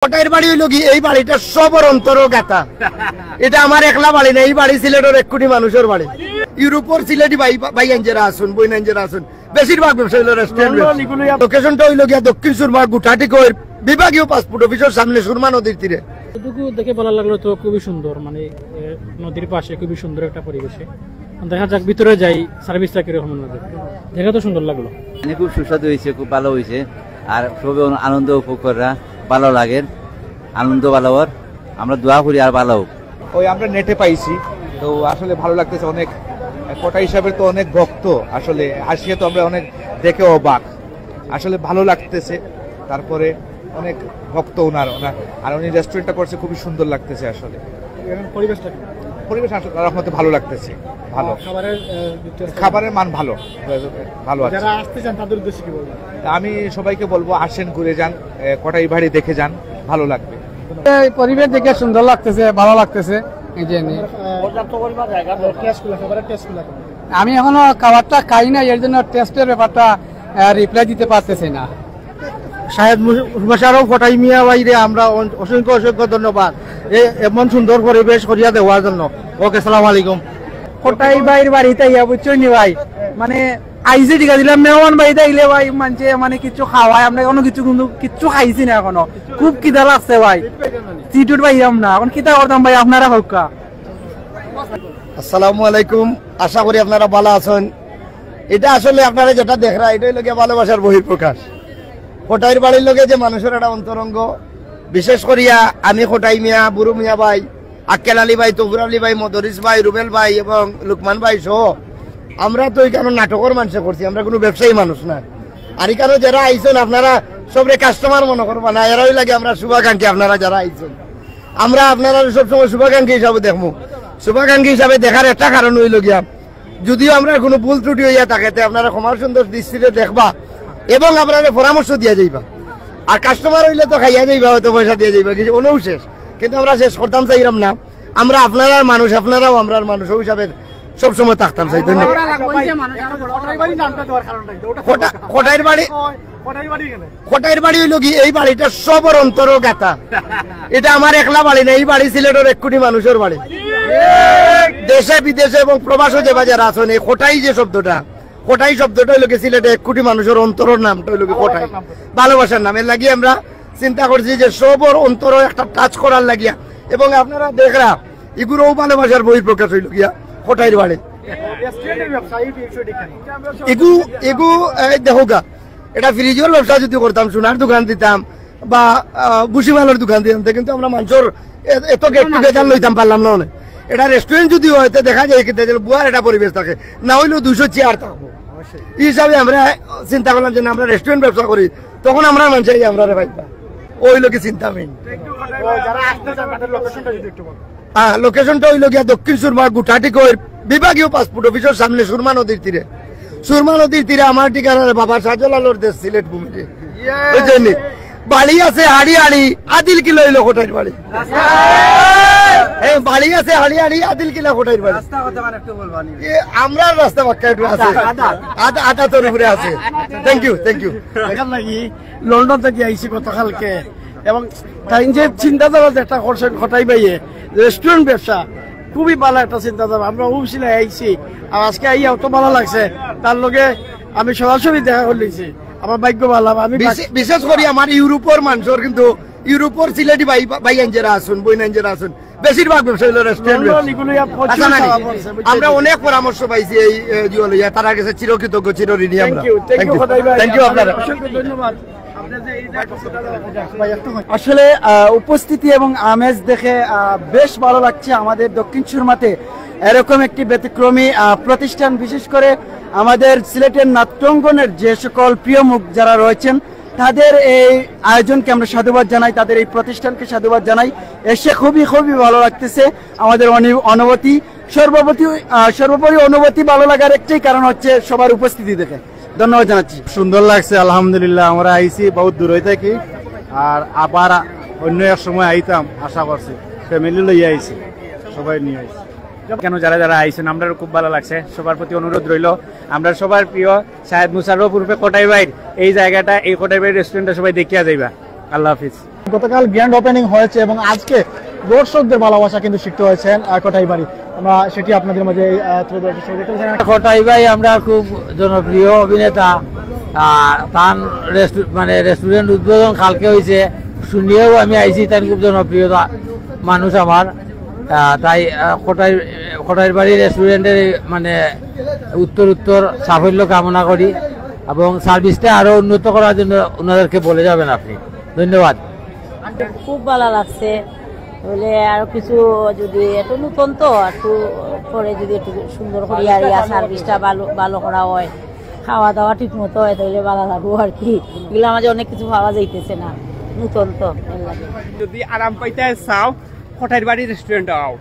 কোটাইর বাড়ি হইল কি এই বাড়িটা সবর অন্তর গাতা। এটা আমার একলা বাড়ি না, এই বাড়ি সিলেটের 1 কোটি মানুষের বাড়ি। ইউরোপের সিলেটি ভাই আঞ্জেরা আসুন, বইন আঞ্জেরা আসুন, বেশিরভাগ ব্যবসা হইল রেস্টুরেন্ট। লোকেশনটা হইল গিয়া দক্ষিণ সুরমা গুটাটি কইর বিভাগীয় পাসপোর্ট অফিসের সামনে সুরমা নদীর তীরে। এটুকু দেখে ভালো লাগলো, তো খুবই সুন্দর, মানে নদীর পাশে খুবই সুন্দর একটা পরিবেশে। দেখা যাক ভিতরে যাই, সার্ভিসটা কিরকম দেখে তো সুন্দর লাগলো। খুব সুস্বাদু হয়েছে, খুব ভালো হয়েছে। আর সবে আনন্দ উপভোগ করা ভালো লাগে, আনন্দ ভালো। আমরা দোয়া করি আর ভালো হোক। ওই আমরা নেটে পাইছি, তো আসলে ভালো লাগতেছে। অনেক কোটা হিসাবে তো অনেক ভক্ত, আসলে আসিয়ে তো আমরা অনেক দেখে অবাক, আসলে ভালো লাগতেছে। তারপরে অনেক ভক্ত ওনার, আর উনি রেস্টুরেন্টটা করছে, খুবই সুন্দর লাগতেছে। আসলে পরিবেশ আসলে তার মধ্যে ভালো লাগতেছে। ভালো খাবারের মান ভালো ভালো আছে। যারা আসতে চান তাদের উদ্দেশ্যে কি বলবেন? আমি সবাইকে বলবো আসেন, ঘুরে যান, কোটাই বাড়ি দেখে যান, ভালো লাগবে। পরিবেশ দেখে সুন্দর লাগতেছে, ভালো লাগতেছে। আমি এখনো খাবারটা খাই না, এর জন্য টেস্টের ব্যাপারটা রিপ্লাই দিতে পারতেছি না। শাহেদ মুশারফ কোটাই মিয়া ভাইরে আমরা অসংখ্য অসংখ্য ধন্যবাদ এমন সুন্দর পরিবেশ করিয়া দেওয়ার জন্য। ওকে, সালাম আলাইকুম। কোটাই ভাইয়ের বাড়িতে ইয়া বুঝছো নি ভাই, মানে আইসে টিকা দিলাম, মেহমান বাড়িতে আইলে ভাই মানছে মানে কিছু খাওয়ায়, আমরা এখনো কিছু খাইছি না এখনো। খুব খিদা লাগছে ভাই, সিটুট পাইলাম না, এখন খিদা করতাম ভাই। আপনারা হোক। আসসালামু আলাইকুম, আশা করি আপনারা ভালো আছেন। এটা আসলে আপনারা যেটা দেখরা, এটাই লোকে ভালোবাসার বহিঃপ্রকাশ। কোটাইর বাড়ির লোকে যে মানুষের একটা অন্তরঙ্গ, বিশেষ করিয়া আমি কোটাই মিয়া, বুড়ু মিয়া ভাই, আক্কেল আলী ভাই, তবুর আলী ভাই, মদরিস ভাই, রুবেল ভাই এবং লুকমান ভাই সহ আমরা তো এখানে নাটকের মানুষ করছি, আমরা কোনো ব্যবসায়ী মানুষ না। আর এখানে যারা আইছেন আপনারা সবরে কাস্টমার মনে করবা না, এরাই লাগে আমরা শুভাকাঙ্ক্ষী। আপনারা যারা আইছেন, আমরা আপনারা সবসময় শুভাকাঙ্ক্ষী হিসাবে দেখবো। শুভাকাঙ্ক্ষী হিসাবে দেখার একটা কারণ হইল গিয়া, যদিও আমরা কোনো ভুল ত্রুটি হইয়া থাকে আপনারা ক্ষমার সুন্দর দৃষ্টিতে দেখবা এবং আপনারা পরামর্শ দিয়া যাইবা। আর কাস্টমার হইলে তো খাইয়া যাইবা, হয়তো পয়সা দিয়ে যাইবা, কিছু অনেও শেষ। কিন্তু আমরা শেষ করতাম চাইলাম না, আমরা আপনারা মানুষ, আপনারাও আমরা মানুষ হিসাবে সবসময় থাকতাম চাই। ধন্যবাদ। কোটাইর বাড়ি হইল কি এই বাড়িটা সবর অন্তর গাতা। এটা আমার একলা বাড়ি না, এই বাড়ি সিলেটের 1 কোটি মানুষের বাড়ি। দেশে বিদেশে এবং প্রবাসে যে বাজার আছেন, এই কোটাই যে শব্দটা, কোটাই শব্দটা হইল কি সিলেটে 1 কোটি মানুষের অন্তরের নামটা হইল কি কোটাই, ভালোবাসার নাম। এর লাগিয়ে আমরা চিন্তা করছি যে সবর অন্তর একটা টাচ করার লাগিয়া, এবং আপনারা দেখরা এগুলোও ভালোবাসার বহিঃপ্রকাশ হইল গিয়া কোটাইর বাড়ি। দেখো গা, এটা ফ্রিজের ব্যবসা যদি করতাম, সোনার দোকান দিতাম বা বুসিমালের দোকান দিতাম, কিন্তু আমরা মানুষের এত গেট টুগেদার লইতাম পারলাম না। এটা রেস্টুরেন্ট যদি হয় দেখা যায় বুয়ার একটা পরিবেশ থাকে, না হইলেও 200 চেয়ার থাকবো। এই হিসাবে আমরা চিন্তা করলাম যে আমরা রেস্টুরেন্ট ব্যবসা করি, তখন আমরা মানুষই আমরা পাইবা, ওই লোকে চিন্তা মেইন। লোকেশনটা হইল গিয়া দক্ষিণ সুরমা গুটাটি কইর বিভাগীয় পাসপোর্ট অফিসের সামনে সুরমা নদীর তীরে। সুরমা নদীর তীরে আমার ঠিকানা বাবা শাহজালালের দেশ সিলেট ভূমিতে। বুঝলেন, বাড়ি আছে হাড়ি হাড়ি, আদিল কিলো হইল কোটাইর বাড়ি। বাড়ি আছে হাড়ি হাড়ি, আদিল কিলো কোটাইর বাড়ি। আমরা রাস্তা বাক্কা একটু আছে, আটা তোর উপরে আছে। Thank you, thank you. London থেকে আইসি গতকালকে, এবং তাই যে চিন্তাধারা যেটা করছেন কোটাই ভাইয়ে, রেস্টুরেন্ট ব্যবসা খুবই ভালো একটা চিন্তাধারা। আমরা উবসিলে আইছি, আর আজকে আইয়া অত ভালো লাগছে। তার লগে আমি সরাসরি দেখা করলেছি, আমার ভাগ্য ভালো। আমি বিশেষ করে আমার ইউরোপের মানুষের, কিন্তু ইউরোপের সিলেটি ভাই আঞ্জেরা আসুন, বইন আঞ্জেরা আসুন, বেশিরভাগ ব্যবসা হইল রেস্টুরেন্ট। আমরা অনেক পরামর্শ পাইছি এই লইয়া, তারা কাছে চিরকৃতজ্ঞ, চিরঋণী আমরা। থ্যাংক ইউ আপনারা, ধন্যবাদ। আসলে উপস্থিতি এবং আমেজ দেখে বেশ ভালো লাগছে। আমাদের দক্ষিণ সুরমাতে এরকম একটি ব্যতিক্রমী প্রতিষ্ঠান, বিশেষ করে আমাদের সিলেটের নাট্যাঙ্গনের যে সকল প্রিয় মুখ যারা রয়েছেন, তাদের এই আয়োজনকে আমরা সাধুবাদ জানাই, তাদের এই প্রতিষ্ঠানকে সাধুবাদ জানাই। এসে খুবই খুবই ভালো লাগতেছে। আমাদের অনুভূতি সর্বোপরি অনুভূতি ভালো লাগার একটাই কারণ হচ্ছে সবার উপস্থিতি দেখে। ধন্যবাদ জানাচ্ছি। সুন্দর লাগছে, আলহামদুলিল্লাহ। আমরা আইছি বহুত দূর হয়ে থাকি, আর আবার অন্য এক সময় আইতাম আশা করছি। ফ্যামিলি লইয়া আইছি, সবাই নিয়ে আইছি। কেন যারা যারা আইছেন, আমরা খুব ভালো লাগছে। সবার প্রতি অনুরোধ রইল, আমরা সবার প্রিয় শাহেদ মুশারফ উরফে কোটাই ভাইয়ের এই জায়গাটা, এই কোটাই ভাইয়ের রেস্টুরেন্টটা সবাই দেখিয়া যাইবা। আল্লাহ হাফিজ। গতকাল গ্র্যান্ড ওপেনিং হয়েছে এবং আজকে দর্শকদের ভালোবাসা কিন্তু শিখতে হয়েছেন কোটাই বাড়ি, আমরা সেটি আপনাদের মাঝে তুলে ধরার চেষ্টা করছি। কোটাই ভাই আমরা খুব জনপ্রিয় অভিনেতা, তার মানে রেস্টুরেন্ট উদ্বোধন কালকে হয়েছে, শুনিয়েও আমি আইছি, তার খুব জনপ্রিয় মানুষ আমার। তাই কোটাইর বাড়ি রেস্টুরেন্টের মানে উত্তর সাফল্য কামনা করি এবং সার্ভিসটা আরো উন্নত করার জন্য ওনাদেরকে বলে যাবেন আপনি। ধন্যবাদ। খুব ভালো লাগছে, বলে আর কিছু যদি একটু নতুন তো একটু পরে যদি একটু সুন্দর করিয়া সার্ভিসটা ভালো করা হয়, খাওয়া দাওয়া ঠিক মতো হয়, তাহলে ভালো লাগবো আর কি। এগুলো মাঝে অনেক কিছু পাওয়া যাইতেছে না, নতুন তো। যদি আরাম পাইতে চাও কোটাইর বাড়ি রেস্টুরেন্ট আও।